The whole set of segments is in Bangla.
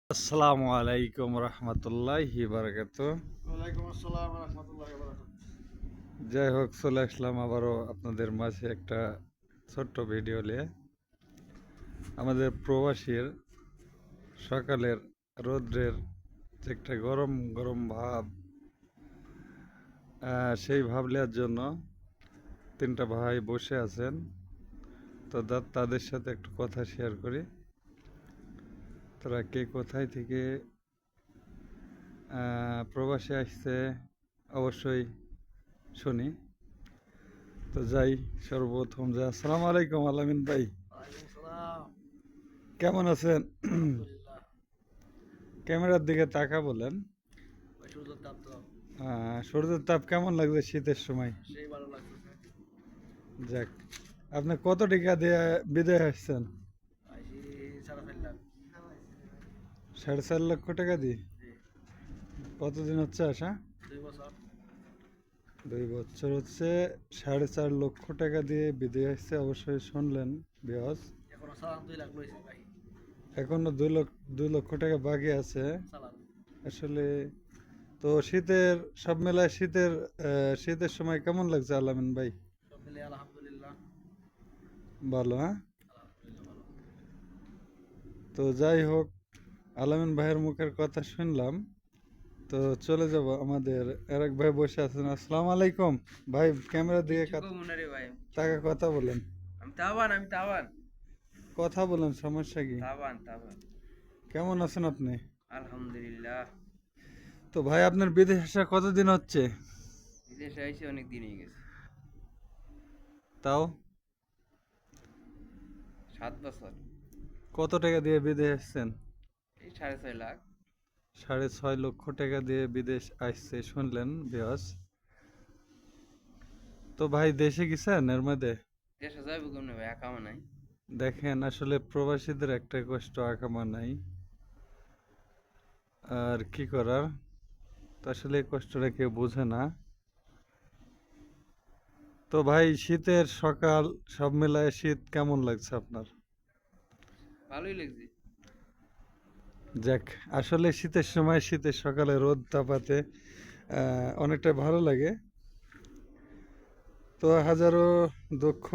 আসসালামু আলাইকুম রহমতুল্লাহি বারাকাতুহু। ওয়ালাইকুম আসসালাম রহমতুল্লাহ বারাকাতুহু। যাই হোক, চলে আসলাম আবারও আপনাদের মাঝে একটা ছোট্ট ভিডিও নিয়ে। আমাদের প্রবাসীর সকালের রৌদ্রের যে একটা গরম গরম ভাব, সেই ভাব নেওয়ার জন্য তিনটা ভাই বসে আছেন। তো তাদের সাথে একটু কথা শেয়ার করি। তারা কে কোথায় থেকে প্রবাসে আসছে অবশ্যই শুনি। তো যাই, সর্বপ্রথম আসসালামু আলাইকুম আলামিন ভাই, ওয়ালাইকুম সালাম। কেমন আছেন? আলহামদুলিল্লাহ। ক্যামেরার দিকে তাকা বলেন। ভাই সূর্যের তাপ তো সূর্যের তাপ কেমন লাগছে শীতের সময়? সেই ভালো লাগতেছে। যাক, আপনি কত টাকা দিয়ে বিদেশ আসছেন? আইসি 4.5 লাখ। 4.5 লক্ষ টাকা দিয়ে? জি। কতদিন হচ্ছে আসা? 2 বছর। 2 বছর হচ্ছে। 4.5 লক্ষ টাকা দিয়ে বিদেশ আসছে, অবশ্যই শুনলেন বিয়স। এখনো চালান 2 লাখ লইছে ভাই। এখনো 2 লক্ষ টাকা বাকি আছে চালান। আসলে। তো শীতের সব মেলায় শীতের সময় কেমন লাগছে আলামিন ভাই? সব মিলে আলহামদুলিল্লাহ। ভালো, হ্যাঁ। আলহামদুলিল্লাহ ভালো। তো যাই হোক, আলামিন ভাইয়ের মুখের কথা শুনলাম। তো চলে যাব, আমাদের আরেক ভাই বসে আছেন। আসসালামু আলাইকুম ভাই, ক্যামেরার দিকে মনে রে ভাই। তাকে কথা বলেন। আমি তাওয়ান। কথা বলেন, সমস্যা কি? তাওয়ান। কেমন আছেন আপনি? আলহামদুলিল্লাহ। তো ভাই, আপনার বিদেশ আসা কতদিন হচ্ছে? বিদেশে আইসি অনেক দিন হয়ে গেছে। তাও 7 বছর। কত টাকা দিয়ে বিদেশ আসছেন? এই 6.5 লাখ। 6.5 লক্ষ টাকা দিয়ে বিদেশ আসছে, শুনলেন বিয়স। তো ভাই, দেশে গেছেন এর মধ্যে? দেশে যাইব কেমনে ভাই, একামা নাই। দেখেন, আসলে প্রবাসীদের একটা কষ্ট, আকামা নাই। আর কি করার, তো আসলে এই কষ্টটা কেউ বোঝে না। তো ভাই, শীতের সকাল সব মিলায় শীত কেমন লাগছে আপনার? ভালোই লাগছে। যাক, আসলে শীতের সময় শীতের সকালে রোদ তাপাতে অনেকটা ভালো লাগে। তো হাজারো দুঃখ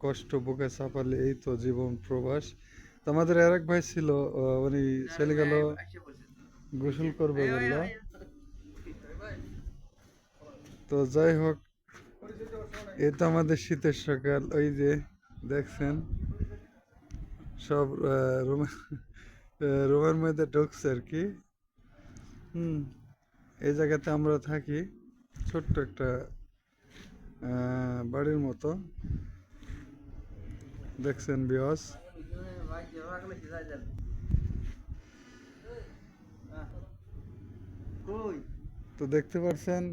কষ্ট বুকে চাপালে এই তো জীবন প্রবাস। তো আমাদের আরেক ভাই ছিল, উনি চলে গেল, গোসল করবে বললো। তো যাই হোক, এই তো আমাদের শীতের সকাল, ওই যে দেখছেন সব রুমের মধ্যে ঢুকছে আর কি। হুম, এই জায়গাতে আমরা থাকি, ছোট্ট একটা বাড়ির মতো, দেখছেন বিয়স। তো দেখতে পাচ্ছেন,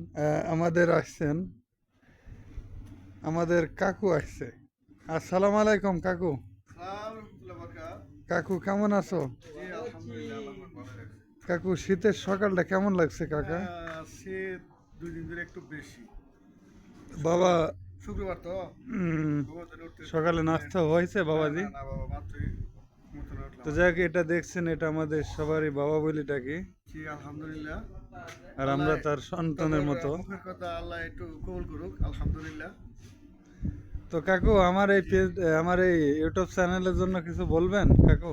আমাদের আসছেন, আমাদের কাকু আসছে। আসসালামু আলাইকুম কাকু। কাকু কেমন আছো? কাকু, শীতের সকালটা কেমন লাগছে কাকা? শীত 2 দিন ধরে একটু বেশি। বাবা, শুক্রবার তো উম, ঘুমো থেকে উঠতে একটু সকালে নাস্তা হয়েছে না বাবাজি? না না বাবা, মাত্রই মতন তো উঠলাম। যাই হোক, এটা দেখছেন, এটা আমাদের সবারই বাবা বলি ডাকি। জি আলহামদুলিল্লাহ। আর আল্লাহ আমরা তার সন্তানের তবর মতো। মুখের কথা আল্লাহ একটু কবুল করুক, আলহামদুলিল্লাহ। তো কাকু, আমার এই ইউটিউব চ্যানেলের জন্য কিছু বলবেন কাকু?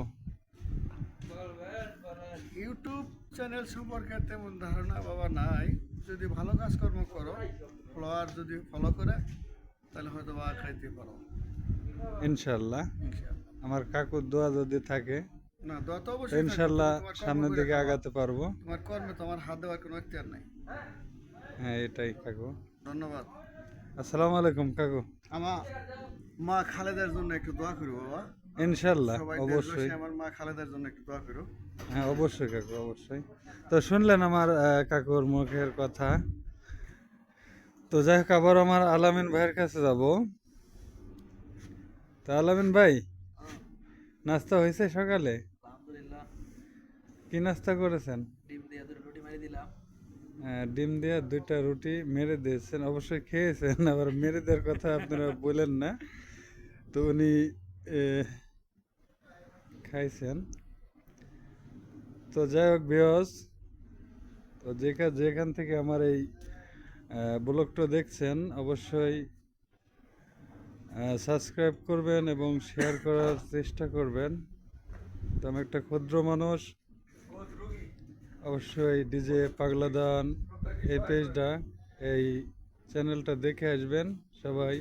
ইউটিউব চ্যানেল সম্পর্কে তেমন ধারণা বাবা নাই। যদি ভালো কাজকর্ম করো, ফলোয়ার যদি ফলো করে, তাহলে হয়তো বা খাইতে পারো ইনশাল্লাহ, ইনশাআল্লাহ। আমার কাকুর দোয়া যদি থাকে, না দোয়া তো তো অবশ্যই থাকবে, তুমি ইনশাল্লাহ তোমার কর্ম সামনের করে দিকে খাওয়া। আগাতে পারবো। তোমার কর্মে তোমার হাত দেওয়ার কোনো এখতিয়ার নাই। হ্যাঁ, এটাই কাকু। ধন্যবাদ। আসসালামু আলাইকুম কাকু। আমার মা খালেদার জন্য একটু দোয়া করো বাবা। ইনশাল্লাহ, সবাই অবশ্যই। দেশবাসী আমার মা খালেদার জন্য একটু দোয়া করো। হ্যাঁ, অবশ্যই কাকু, অবশ্যই। তো শুনলেন আমার কাকুর মুখের কথা। তো যাই হোক, আবার আমার আলামিন ভাইয়ের কাছে যাব। তো আলামিন ভাই, নাস্তা হয়েছে সকালে? আলহামদুলিল্লাহ। কি নাস্তা করেছেন? ডিম দিয়ে 2 রুটি মারি দিলাম। ডিম দিয়ে 2টা রুটি মেরে দিয়েছেন, অবশ্যই খেয়েছেন। আবার মেরে দেওয়ার কথা আপনারা বলেন না। তো উনি খাইছেন। তো যাই হোক ভিউয়ার্স, তো যেখান থেকে আমার এই ব্লগটা দেখছেন অবশ্যই সাবস্ক্রাইব করবেন এবং শেয়ার করার চেষ্টা করবেন। তো আমি একটা ক্ষুদ্র মানুষ, অবশ্যই ডিজে পাগলাদান এই পেজটা, এই চ্যানেলটা দেখে আসবেন, সবাই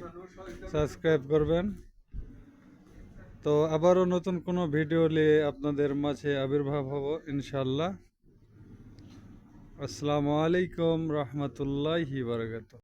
সাবস্ক্রাইব করবেন। তো আবারও নতুন কোনো ভিডিও নিয়ে আপনাদের মাঝে আবির্ভাব হব ইনশাল্লাহ। আসসালামু আলাইকুম রহমতুল্লাহি বারাকাতুহু।